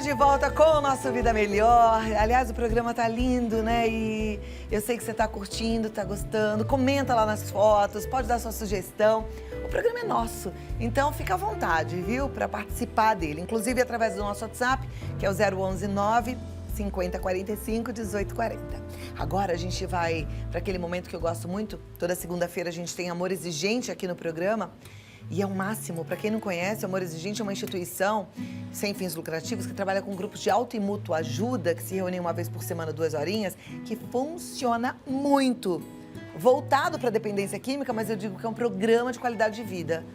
de volta com o nosso Vida Melhor. Aliás, o programa tá lindo, né? E eu sei que você tá curtindo, tá gostando. Comenta lá nas fotos, pode dar sua sugestão. O programa é nosso, então fica à vontade, viu? Para participar dele. Inclusive através do nosso WhatsApp, que é o 011 9 5045 1840. Agora a gente vai para aquele momento que eu gosto muito. Toda segunda-feira a gente tem Amor Exigente aqui no programa. E é o máximo. Para quem não conhece, Amor Exigente é uma instituição sem fins lucrativos que trabalha com grupos de auto e mútua ajuda, que se reúnem uma vez por semana, 2 horinhas, que funciona muito. Voltado para a dependência química, mas eu digo que é um programa de qualidade de vida.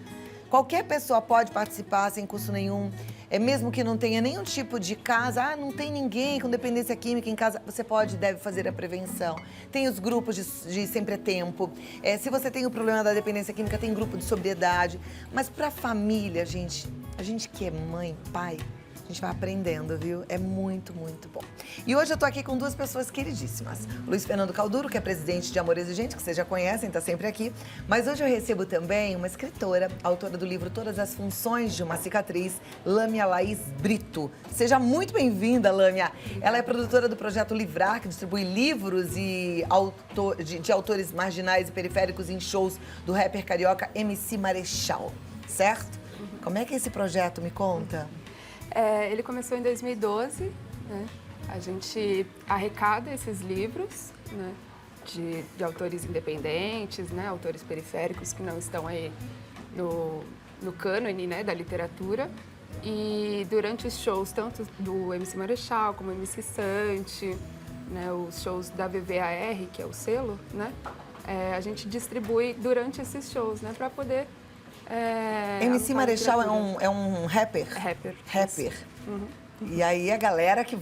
Qualquer pessoa pode participar sem custo nenhum. Mesmo que não tenha nenhum tipo de casa, não tem ninguém com dependência química em casa, você pode e deve fazer a prevenção. Tem os grupos de Sempre é Tempo. Se você tem o problema da dependência química, tem grupo de sobriedade. Mas para a família, a gente que é mãe, pai, a gente vai aprendendo, viu? É muito, muito bom. E hoje eu tô aqui com 2 pessoas queridíssimas. Luiz Fernando Calduro, que é presidente de Amor Exigente, que vocês já conhecem, tá sempre aqui. Mas hoje eu recebo também uma escritora, autora do livro Todas as Funções de uma Cicatriz, Lâmia Laís Brito. Seja muito bem-vinda, Lâmia. Ela é produtora do projeto Livrar, que distribui livros e de autores marginais e periféricos em shows do rapper carioca MC Marechal, certo? Como é que é esse projeto? Me conta. Ele começou em 2012, né? A gente arrecada esses livros, né? De autores independentes, né? Autores periféricos que não estão aí no cânone, né? Da literatura. E durante os shows, tanto do MC Marechal como MC Sante, né? Os shows da VVAR, que é o selo, né? A gente distribui durante esses shows, né? Para poder... MC Marechal é um rapper? Rapper. Uhum. E aí a galera que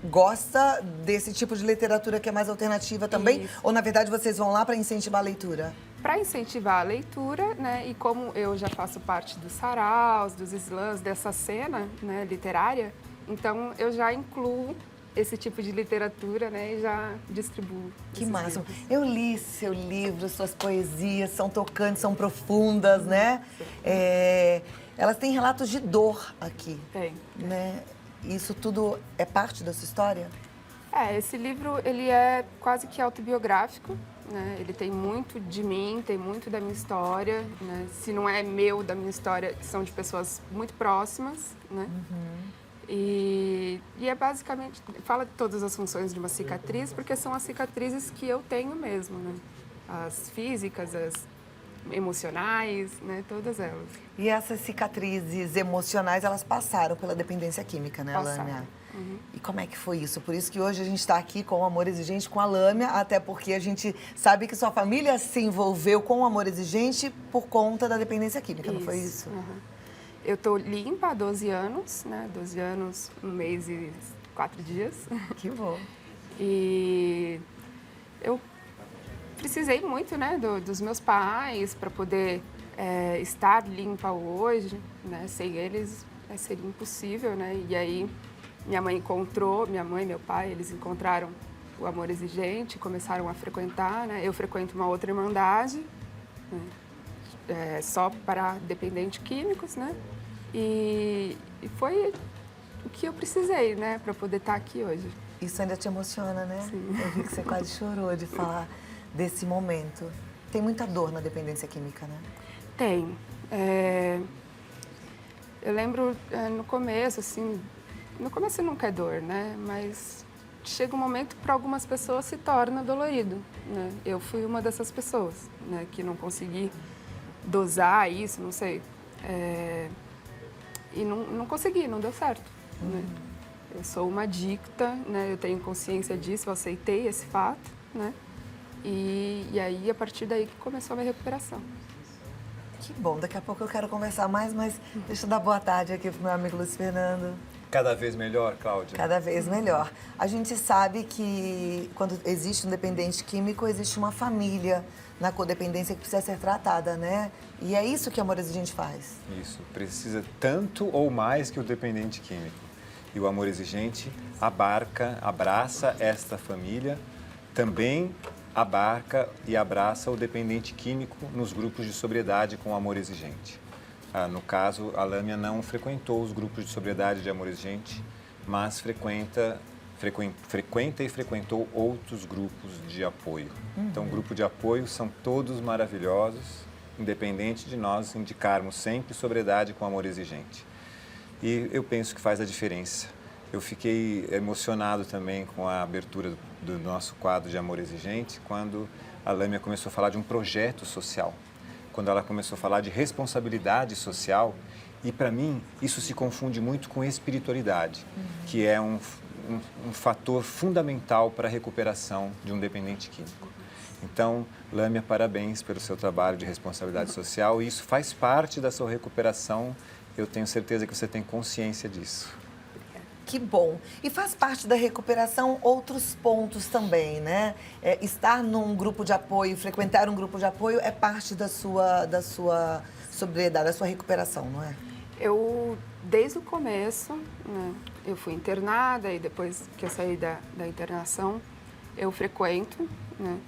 gosta desse tipo de literatura que é mais alternativa também? Isso. Ou na verdade vocês vão lá para incentivar a leitura? Para incentivar a leitura, né? E como eu já faço parte dos saraus, dos slams, dessa cena, né, literária, então eu já incluo esse tipo de literatura, né, e já distribuo. Que máximo. Eu li seu livro, suas poesias são tocantes, são profundas, né? Elas têm relatos de dor aqui. Tem. Né? Isso tudo é parte da sua história? Esse livro, ele é quase que autobiográfico, né? Ele tem muito de mim, tem muito da minha história, né? Se não é meu, da minha história, são de pessoas muito próximas, né? Uhum. E é basicamente, fala de todas as funções de uma cicatriz, porque são as cicatrizes que eu tenho mesmo, né? As físicas, as emocionais, né? Todas elas. E essas cicatrizes emocionais, elas passaram pela dependência química, né, Lâmia? Uhum. E como é que foi isso? Por isso que hoje a gente está aqui com o Amor Exigente, com a Lâmia, até porque a gente sabe que sua família se envolveu com o Amor Exigente por conta da dependência química, não foi isso? Uhum. Eu tô limpa há 12 anos, né? 12 anos, 1 mês e 4 dias. Que bom. E eu precisei muito, né, dos meus pais para poder estar limpa hoje, né? Sem eles seria impossível, né? E aí minha mãe, meu pai, eles encontraram o Amor Exigente, começaram a frequentar, né? Eu frequento uma outra irmandade, né? Só para dependentes químicos, né? E foi o que eu precisei, né, para poder estar aqui hoje. Isso ainda te emociona, né? Sim. Eu vi que você quase chorou de falar desse momento. Tem muita dor na dependência química, né? Tem. Eu lembro no começo, assim, no começo nunca é dor, né? Mas chega um momento que para algumas pessoas se torna dolorido, né? Eu fui uma dessas pessoas, né, que não consegui dosar isso, não sei. E não consegui, não deu certo. Né? Eu sou uma adicta, né? Eu tenho consciência disso, eu aceitei esse fato, né? E aí, a partir daí que começou a minha recuperação. Que bom, daqui a pouco eu quero conversar mais, mas deixa eu dar boa tarde aqui pro meu amigo Luiz Fernando. Cada vez melhor, Cláudia? Cada vez melhor. A gente sabe que quando existe um dependente químico, existe uma família na codependência que precisa ser tratada, né? E é isso que a Amor Exigente faz. Isso, precisa tanto ou mais que o dependente químico. E o Amor Exigente abraça esta família, também abarca e abraça o dependente químico nos grupos de sobriedade com o Amor Exigente. No caso, a Lâmia não frequentou os grupos de sobriedade de Amor Exigente, mas frequenta e frequentou outros grupos de apoio. Então, o grupo de apoio são todos maravilhosos, independente de nós indicarmos sempre sobriedade com amor exigente. E eu penso que faz a diferença. Eu fiquei emocionado também com a abertura do nosso quadro de Amor Exigente, quando a Lâmia começou a falar de um projeto social, quando ela começou a falar de responsabilidade social, e para mim isso se confunde muito com espiritualidade, que é um fator fundamental para a recuperação de um dependente químico. Então, Lâmia, parabéns pelo seu trabalho de responsabilidade social, e isso faz parte da sua recuperação, eu tenho certeza que você tem consciência disso. Que bom. E faz parte da recuperação outros pontos também, né? Estar num grupo de apoio, frequentar um grupo de apoio é parte da sua sobriedade, da sua recuperação, não é? Eu, desde o começo, né, eu fui internada e depois que eu saí da internação, eu frequento, né?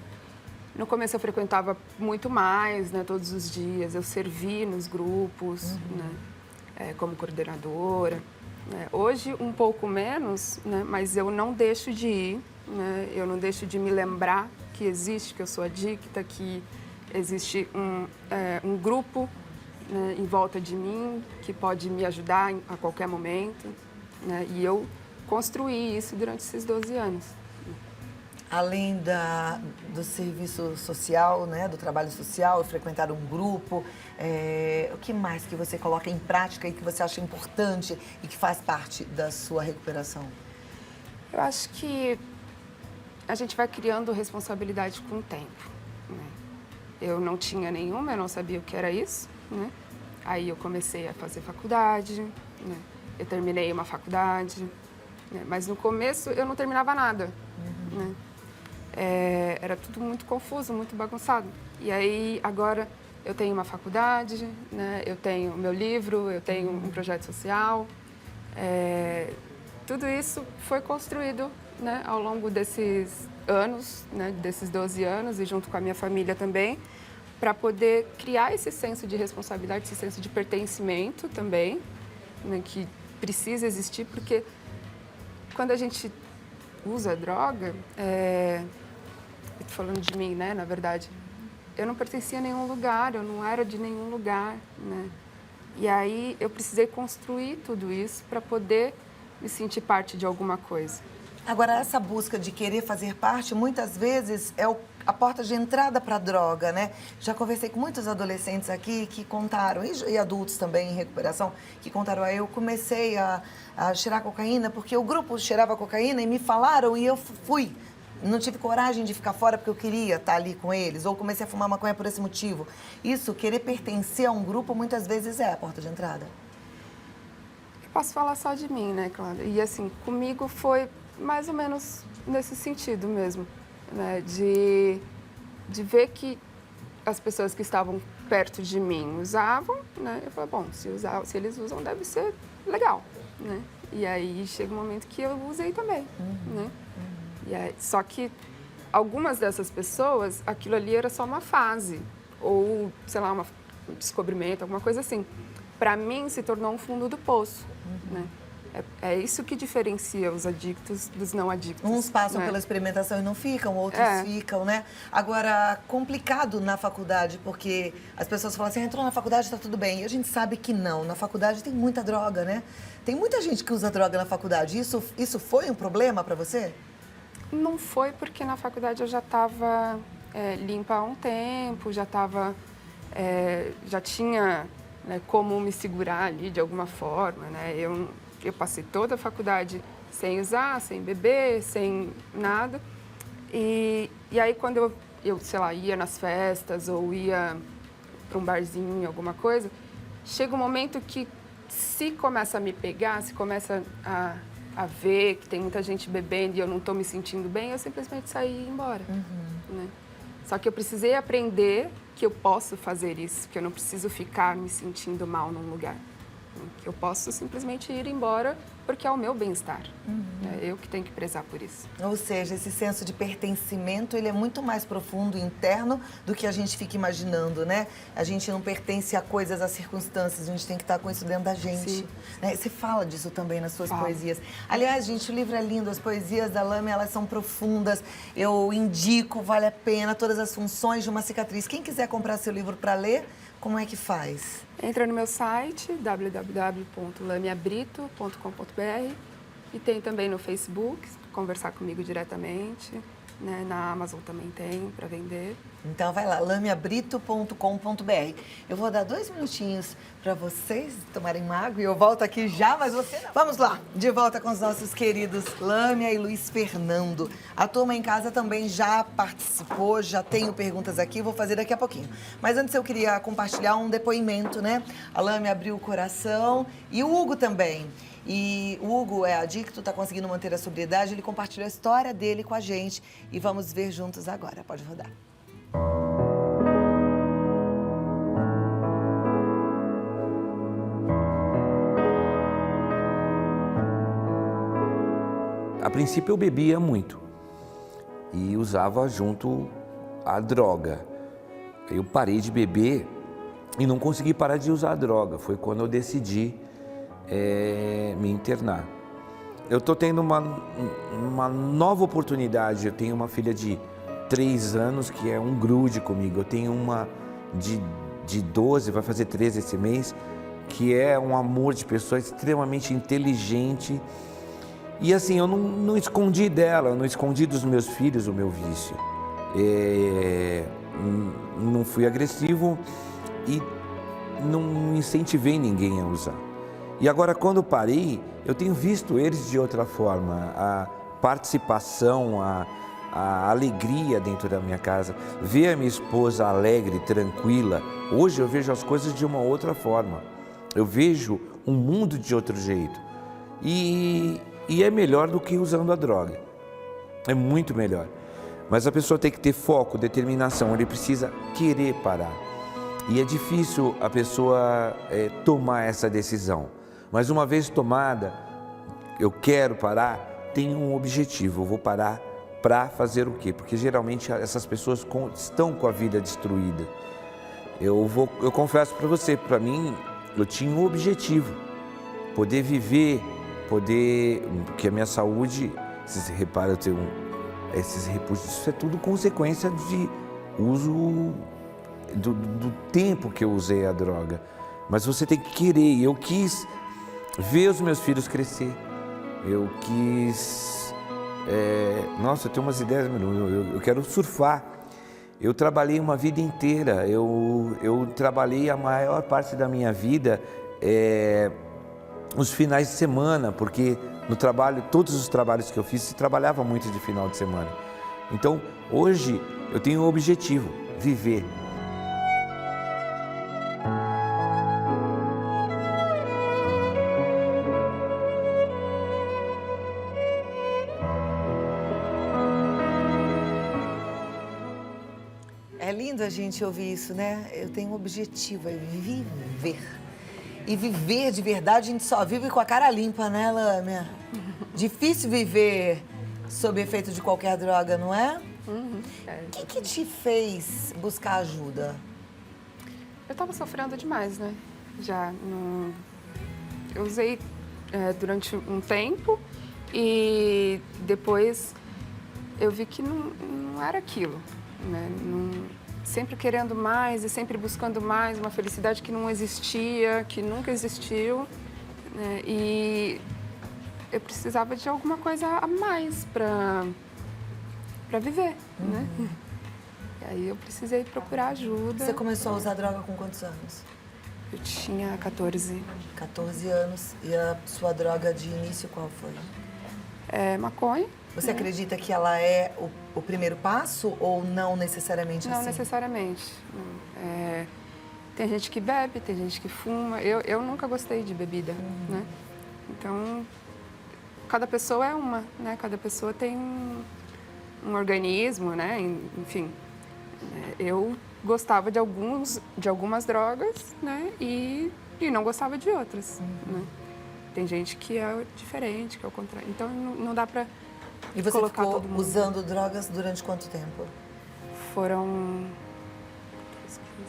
No começo eu frequentava muito mais, né, todos os dias, eu servi nos grupos, né, como coordenadora. Hoje, um pouco menos, né, mas eu não deixo de ir, né, eu não deixo de me lembrar que existe, que eu sou adicta, que existe um grupo, né, em volta de mim que pode me ajudar a qualquer momento, né, e eu construí isso durante esses 12 anos. Além do serviço social, né, do trabalho social, frequentar um grupo, o que mais que você coloca em prática e que você acha importante e que faz parte da sua recuperação? Eu acho que a gente vai criando responsabilidade com o tempo, né? Eu não tinha nenhuma, eu não sabia o que era isso, né? Aí eu comecei a fazer faculdade, né? Eu terminei uma faculdade, né? Mas no começo eu não terminava nada, né? Era tudo muito confuso, muito bagunçado. E aí, agora, eu tenho uma faculdade, né? Eu tenho o meu livro, eu tenho um projeto social. Tudo isso foi construído, né, ao longo desses anos, né, desses 12 anos, e junto com a minha família também, para poder criar esse senso de responsabilidade, esse senso de pertencimento também, né, que precisa existir, porque quando a gente usa droga, eu tô falando de mim, né, na verdade, eu não pertencia a nenhum lugar, eu não era de nenhum lugar, né? E aí eu precisei construir tudo isso para poder me sentir parte de alguma coisa. Agora, essa busca de querer fazer parte, muitas vezes, é a porta de entrada para a droga, né? Já conversei com muitos adolescentes aqui que contaram, e adultos também em recuperação, que contaram, eu comecei a cheirar cocaína porque o grupo cheirava cocaína e me falaram e eu fui. Não tive coragem de ficar fora porque eu queria estar ali com eles, ou comecei a fumar maconha por esse motivo. Isso, querer pertencer a um grupo, muitas vezes é a porta de entrada. Eu posso falar só de mim, né, Cláudia? E assim, comigo foi mais ou menos nesse sentido mesmo, né? De ver que as pessoas que estavam perto de mim usavam, né? Eu falei, bom, se eles usam, deve ser legal, né? E aí chega um momento que eu usei também, né? E aí, só que algumas dessas pessoas, aquilo ali era só uma fase, ou, sei lá, um descobrimento, alguma coisa assim. Para mim, se tornou um fundo do poço, né? É isso que diferencia os adictos dos não adictos. Uns passam, né, pela experimentação e não ficam, outros ficam, né? Agora, complicado na faculdade, porque as pessoas falam assim, entrou na faculdade, tá tudo bem. E a gente sabe que não. Na faculdade tem muita droga, né? Tem muita gente que usa droga na faculdade. Isso foi um problema para você? Não foi, porque na faculdade eu já estava limpa há um tempo, já tinha, né, como me segurar ali de alguma forma, né? Eu passei toda a faculdade sem usar, sem beber, sem nada. E aí, quando eu, sei lá, ia nas festas ou ia para um barzinho, alguma coisa, chega um momento que, se começa a me pegar, se começa a ver que tem muita gente bebendo e eu não estou me sentindo bem, eu simplesmente saí e ia embora. Né? Só que eu precisei aprender que eu posso fazer isso, que eu não preciso ficar me sentindo mal num lugar. Que eu posso simplesmente ir embora porque é o meu bem-estar. É eu que tenho que prezar por isso. Ou seja, esse senso de pertencimento, ele é muito mais profundo e interno do que a gente fica imaginando, né? A gente não pertence a coisas, a circunstâncias, a gente tem que estar com isso dentro da gente. Sim. Né? Você fala disso também nas suas Falo. poesias. Aliás, gente, o livro é lindo, as poesias da Lâmia, elas são profundas. Eu indico, vale a pena, todas as funções de uma cicatriz. Quem quiser comprar seu livro para ler, como é que faz? Entra no meu site, www.lamiabrito.com.br, e tem também no Facebook, conversar comigo diretamente, né? Na Amazon também tem para vender. Então vai lá, lamiabrito.com.br. Eu vou dar 2 minutinhos para vocês tomarem uma água e eu volto aqui já, mas você não. Vamos lá, de volta com os nossos queridos Lâmia e Luiz Fernando. A turma em casa também já participou, já tenho perguntas aqui, vou fazer daqui a pouquinho. Mas antes eu queria compartilhar um depoimento, né? A Lâmia abriu o coração e o Hugo também. E o Hugo é adicto, está conseguindo manter a sobriedade, ele compartilhou a história dele com a gente e vamos ver juntos agora. Pode rodar. A princípio eu bebia muito e usava junto a droga. Eu parei de beber e não consegui parar de usar a droga. Foi quando eu decidi me internar. Eu estou tendo uma nova oportunidade. Eu tenho uma filha de 3 anos que é um grude comigo. Eu tenho uma de 12, vai fazer 13 esse mês, que é um amor de pessoa, extremamente inteligente. E assim, eu não escondi dela, eu não escondi dos meus filhos o meu vício. Não fui agressivo e não incentivei ninguém a usar. E agora, quando parei, eu tenho visto eles de outra forma. A participação, a alegria dentro da minha casa. Ver a minha esposa alegre, tranquila. Hoje eu vejo as coisas de uma outra forma. Eu vejo um mundo de outro jeito. E é melhor do que usando a droga. É muito melhor. Mas a pessoa tem que ter foco, determinação. Ele precisa querer parar. E é difícil a pessoa tomar essa decisão. Mas uma vez tomada, eu quero parar, tem um objetivo. Eu vou parar para fazer o quê? Porque geralmente essas pessoas estão com a vida destruída. Eu confesso para você, para mim, eu tinha um objetivo. Poder viver, porque a minha saúde, vocês reparam, eu tenho esses repúdios, isso é tudo consequência de uso do tempo que eu usei a droga. Mas você tem que querer. Eu quis ver os meus filhos crescer. Eu quis... Nossa, eu tenho umas ideias, eu quero surfar. Eu trabalhei uma vida inteira. Eu trabalhei a maior parte da minha vida os finais de semana, porque no trabalho, todos os trabalhos que eu fiz, se trabalhava muito de final de semana. Então, hoje, eu tenho um objetivo, viver. É lindo a gente ouvir isso, né? Eu tenho um objetivo, é viver. E viver de verdade, a gente só vive com a cara limpa, né, Lâmia? Difícil viver sob efeito de qualquer droga, não é? O que te fez buscar ajuda? Eu estava sofrendo demais, né? Eu usei durante um tempo e depois eu vi que não era aquilo, né? Sempre querendo mais e sempre buscando mais, uma felicidade que não existia, que nunca existiu, né? E eu precisava de alguma coisa a mais para viver, né? E aí eu precisei procurar ajuda. Você começou a usar droga com quantos anos? Eu tinha 14. 14 anos. E a sua droga de início qual foi? Maconha. Você acredita que ela é o primeiro passo ou não necessariamente assim? Não necessariamente. Tem gente que bebe, tem gente que fuma. Eu nunca gostei de bebida, né? Então, cada pessoa é uma, né? Cada pessoa tem um organismo, né? Enfim, eu gostava de algumas drogas, né? E e não gostava de outras, né? Tem gente que é diferente, que é o contrário. Então, não dá para E você colocar ficou todo mundo. usando drogas durante quanto tempo? Foram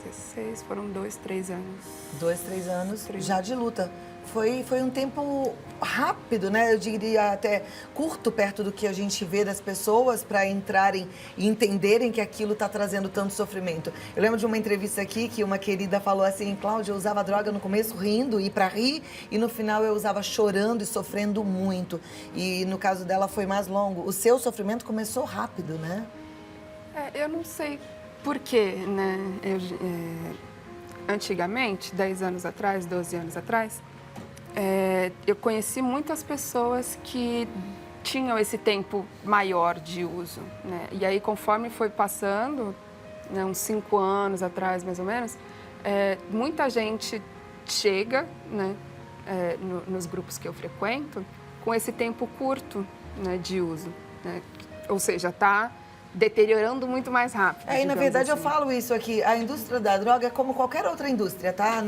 16, foram 2, 3 anos. 2, 3 anos 3. já de luta. Foi um tempo rápido, né? Eu diria até curto perto do que a gente vê das pessoas para entrarem e entenderem que aquilo está trazendo tanto sofrimento. Eu lembro de uma entrevista aqui que uma querida falou assim: Cláudia, eu usava droga no começo rindo e para rir, e no final eu usava chorando e sofrendo muito. E no caso dela foi mais longo. O seu sofrimento começou rápido, né? Eu não sei por quê, né? Antigamente, 10 anos atrás, 12 anos atrás, eu conheci muitas pessoas que tinham esse tempo maior de uso, né? E aí, conforme foi passando, né, uns 5 anos atrás, mais ou menos, muita gente chega, né, nos grupos que eu frequento, com esse tempo curto, né, de uso, né? Ou seja, está deteriorando muito mais rápido. E na verdade assim. eu falo isso aqui, a indústria da droga é como qualquer outra indústria, tá?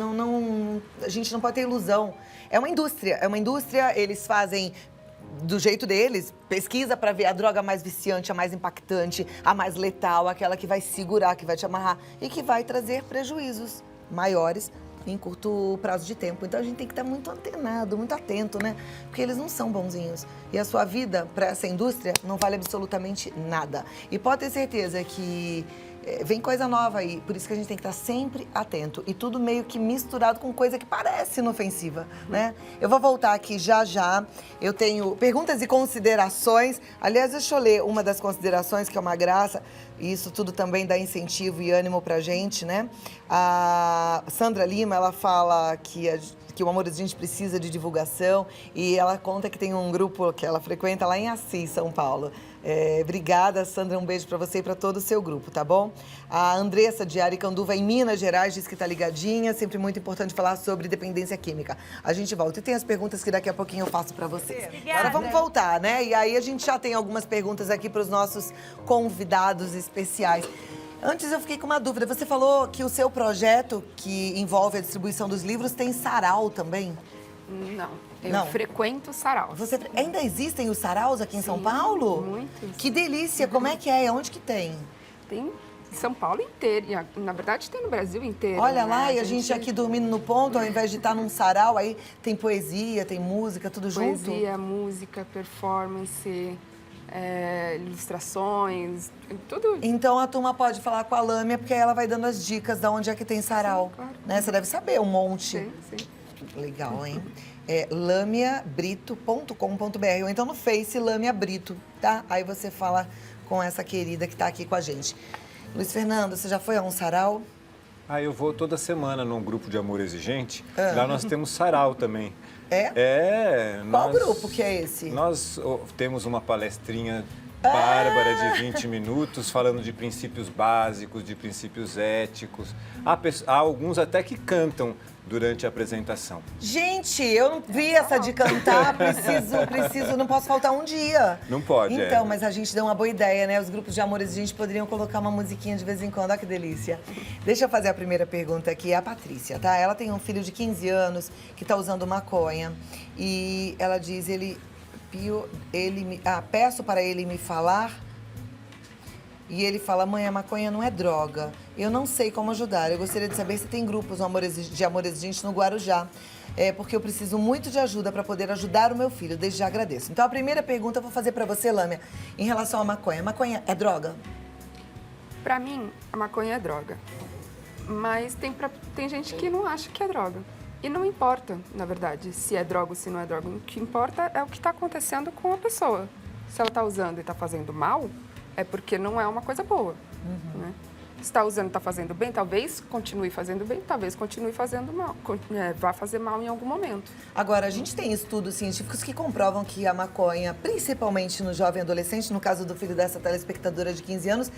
A gente não pode ter ilusão. É uma indústria, eles fazem do jeito deles, pesquisa para ver a droga mais viciante, a mais impactante, a mais letal, aquela que vai segurar, que vai te amarrar e que vai trazer prejuízos maiores em curto prazo de tempo. Então a gente tem que estar muito antenado, muito atento, né? Porque eles não são bonzinhos. E a sua vida para essa indústria não vale absolutamente nada. E pode ter certeza que vem coisa nova aí, por isso que a gente tem que estar sempre atento. E tudo meio que misturado com coisa que parece inofensiva, né? Eu vou voltar aqui já já. Eu tenho perguntas e considerações. Aliás, deixa eu ler uma das considerações, que é uma graça. E isso tudo também dá incentivo e ânimo pra gente, né? A Sandra Lima, ela fala que o Amor Exigente precisa de divulgação. E ela conta que tem um grupo que ela frequenta lá em Assis, São Paulo. Obrigada, Sandra, um beijo para você e para todo o seu grupo, tá bom? A Andressa de Aricanduva, em Minas Gerais, diz que tá ligadinha, sempre muito importante falar sobre dependência química. A gente volta e tem as perguntas que daqui a pouquinho eu faço para vocês. Obrigada. Agora vamos voltar, né? E aí a gente já tem algumas perguntas aqui para os nossos convidados especiais. Antes eu fiquei com uma dúvida, você falou que o seu projeto, que envolve a distribuição dos livros, tem sarau também? Não, eu Não. frequento saraus. Ainda existem os saraus aqui em São Sim, Paulo? muitos. Que delícia! Como é que é? Onde que tem? Tem em São Paulo inteiro, e na verdade tem no Brasil inteiro. Olha né? lá, e a gente aqui dormindo no ponto, ao invés de estar num sarau, aí tem poesia, tem música, tudo junto? Poesia, música, performance, ilustrações, tudo. Então a turma pode falar com a Lâmia, porque ela vai dando as dicas de onde é que tem sarau. Sim, claro. Né? Você deve saber um monte. Sim, sim. Legal, hein? lamiabrito.com.br ou então no Face Lâmia Brito, tá? Aí você fala com essa querida que tá aqui com a gente. Luiz Fernando, você já foi a um sarau? Eu vou toda semana num grupo de Amor Exigente. Lá nós temos sarau também. É? Qual grupo que é esse? Nós temos uma palestrinha bárbara de 20 minutos, falando de princípios básicos, de princípios éticos. Há alguns até que cantam durante a apresentação. Gente, eu não vi essa de cantar, preciso, não posso faltar um dia. Não pode, Então, mas a gente deu uma boa ideia, né? Os grupos de amores, a gente poderiam colocar uma musiquinha de vez em quando, olha que delícia. Deixa eu fazer a primeira pergunta aqui, é a Patrícia, tá? Ela tem um filho de 15 anos que tá usando maconha e ela diz, peço para ele me falar. E ele fala, mãe, a maconha não é droga. Eu não sei como ajudar. Eu gostaria de saber se tem grupos de amor exigente no Guarujá. Porque eu preciso muito de ajuda para poder ajudar o meu filho. Desde já agradeço. Então, a primeira pergunta eu vou fazer para você, Lâmia, em relação à maconha. Maconha é droga? Pra mim, a maconha é droga. Mas tem gente que não acha que é droga. E não importa, na verdade, se é droga ou se não é droga. O que importa é o que está acontecendo com a pessoa. Se ela está usando e está fazendo mal, é porque não é uma coisa boa. Né? Se está usando e está fazendo bem, talvez continue fazendo bem, talvez continue fazendo mal. Vá fazer mal em algum momento. Agora, a gente tem estudos científicos que comprovam que a maconha, principalmente no jovem adolescente, no caso do filho dessa telespectadora de 15 anos,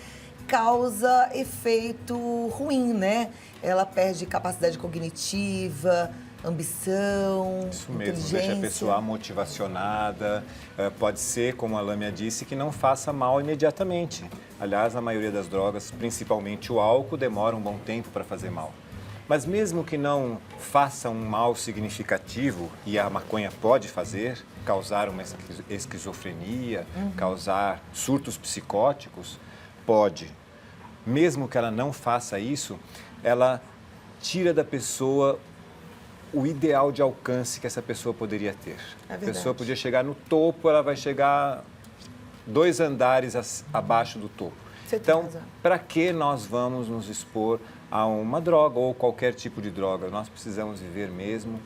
causa efeito ruim, né? Ela perde capacidade cognitiva, ambição, Isso mesmo, inteligência. deixa a pessoa motivacionada. Pode ser, como a Lâmia disse, que não faça mal imediatamente. Aliás, a maioria das drogas, principalmente o álcool, demora um bom tempo para fazer mal. Mas mesmo que não faça um mal significativo, e a maconha pode fazer, causar uma esquizofrenia, causar surtos psicóticos, pode. Mesmo que ela não faça isso, ela tira da pessoa o ideal de alcance que essa pessoa poderia ter. É A verdade. pessoa podia chegar no topo, ela vai chegar 2 andares abaixo do topo. Você tem Então, razão. para que nós vamos nos expor a uma droga ou qualquer tipo de droga? Nós precisamos viver mesmo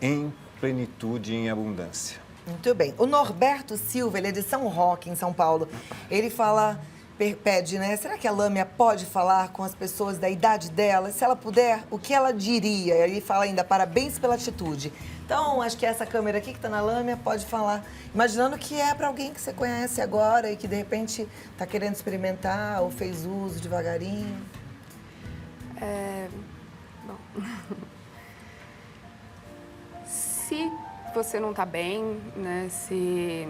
em plenitude e em abundância. Muito bem. O Norberto Silva, ele é de São Roque, em São Paulo. Ele pede, né? Será que a Lâmia pode falar com as pessoas da idade dela? Se ela puder, o que ela diria? Ele fala ainda, parabéns pela atitude. Então, acho que essa câmera aqui que está na Lâmia pode falar, imaginando que é para alguém que você conhece agora e que, de repente, está querendo experimentar ou fez uso devagarinho. Bom. Se você não está bem, né? Se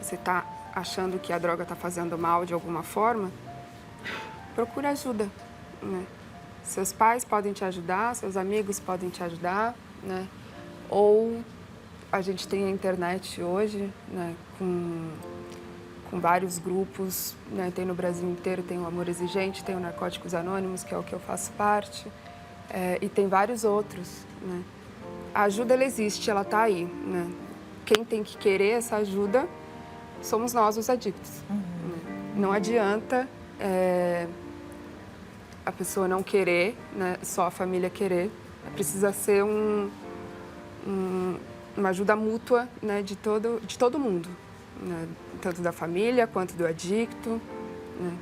você está achando que a droga está fazendo mal de alguma forma, procure ajuda, né? Seus pais podem te ajudar, seus amigos podem te ajudar, né? Ou a gente tem a internet hoje, né? Com vários grupos, né? Tem no Brasil inteiro, tem o Amor Exigente, tem o Narcóticos Anônimos, que é o que eu faço parte, e tem vários outros, né? A ajuda, ela existe, ela está aí, né? Quem tem que querer essa ajuda somos nós, os adictos. Né? Não adianta a pessoa não querer, né? Só a família querer. Precisa ser uma ajuda mútua, né? de todo mundo, né? Tanto da família quanto do adicto. Né?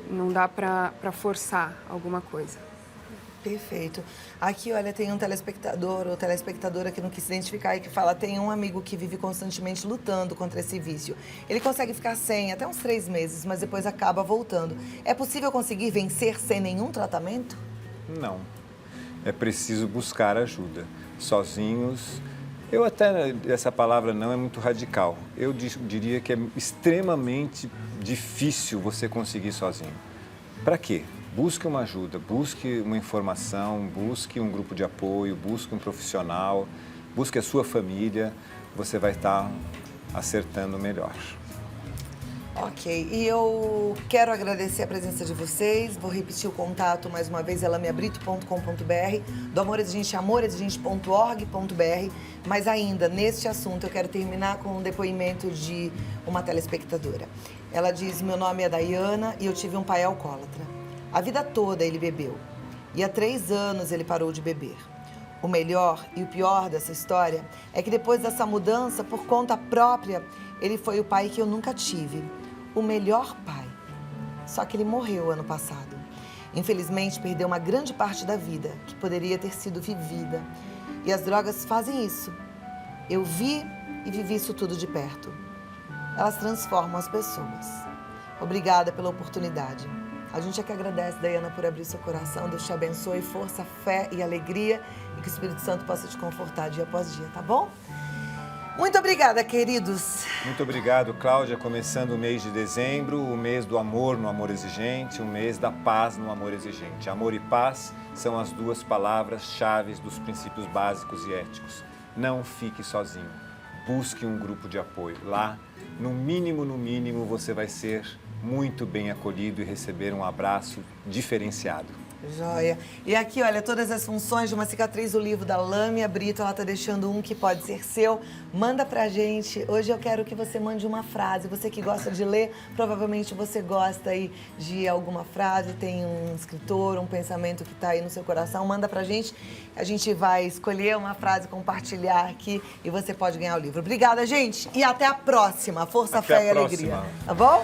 Não dá para forçar alguma coisa. Perfeito. Aqui, olha, tem um telespectador ou telespectadora que não quis se identificar e que fala, tem um amigo que vive constantemente lutando contra esse vício. Ele consegue ficar sem até uns 3 meses, mas depois acaba voltando. É possível conseguir vencer sem nenhum tratamento? Não. É preciso buscar ajuda. Sozinhos, essa palavra não é muito radical. Eu diria que é extremamente difícil você conseguir sozinho. Para quê? Busque uma ajuda, busque uma informação, busque um grupo de apoio, busque um profissional, busque a sua família, você vai estar acertando melhor. Ok, e eu quero agradecer a presença de vocês, vou repetir o contato mais uma vez, é lamiabrito.com.br, do Amor Exigente, amorexigente.org.br, mas ainda, neste assunto, eu quero terminar com um depoimento de uma telespectadora. Ela diz, meu nome é Dayana e eu tive um pai alcoólatra. A vida toda ele bebeu e há 3 anos ele parou de beber. O melhor e o pior dessa história é que depois dessa mudança, por conta própria, ele foi o pai que eu nunca tive. O melhor pai. Só que ele morreu ano passado. Infelizmente, perdeu uma grande parte da vida que poderia ter sido vivida. E as drogas fazem isso. Eu vi e vivi isso tudo de perto. Elas transformam as pessoas. Obrigada pela oportunidade. A gente é que agradece, Dayana, por abrir seu coração. Deus te abençoe, força, fé e alegria. E que o Espírito Santo possa te confortar dia após dia, tá bom? Muito obrigada, queridos. Muito obrigado, Cláudia. Começando o mês de dezembro, o mês do amor no Amor Exigente, o mês da paz no Amor Exigente. Amor e paz são as 2 palavras-chave dos princípios básicos e éticos. Não fique sozinho. Busque um grupo de apoio. Lá, no mínimo, você vai ser muito bem acolhido e receber um abraço diferenciado. Joia. E aqui, olha, todas as funções de uma cicatriz, o livro da Lâmia Brito, ela tá deixando um que pode ser seu. Manda pra gente. Hoje eu quero que você mande uma frase. Você que gosta de ler, provavelmente você gosta aí de alguma frase, tem um escritor, um pensamento que tá aí no seu coração. Manda pra gente. A gente vai escolher uma frase, compartilhar aqui e você pode ganhar o livro. Obrigada, gente. E até a próxima. Força, fé e alegria. Tá bom?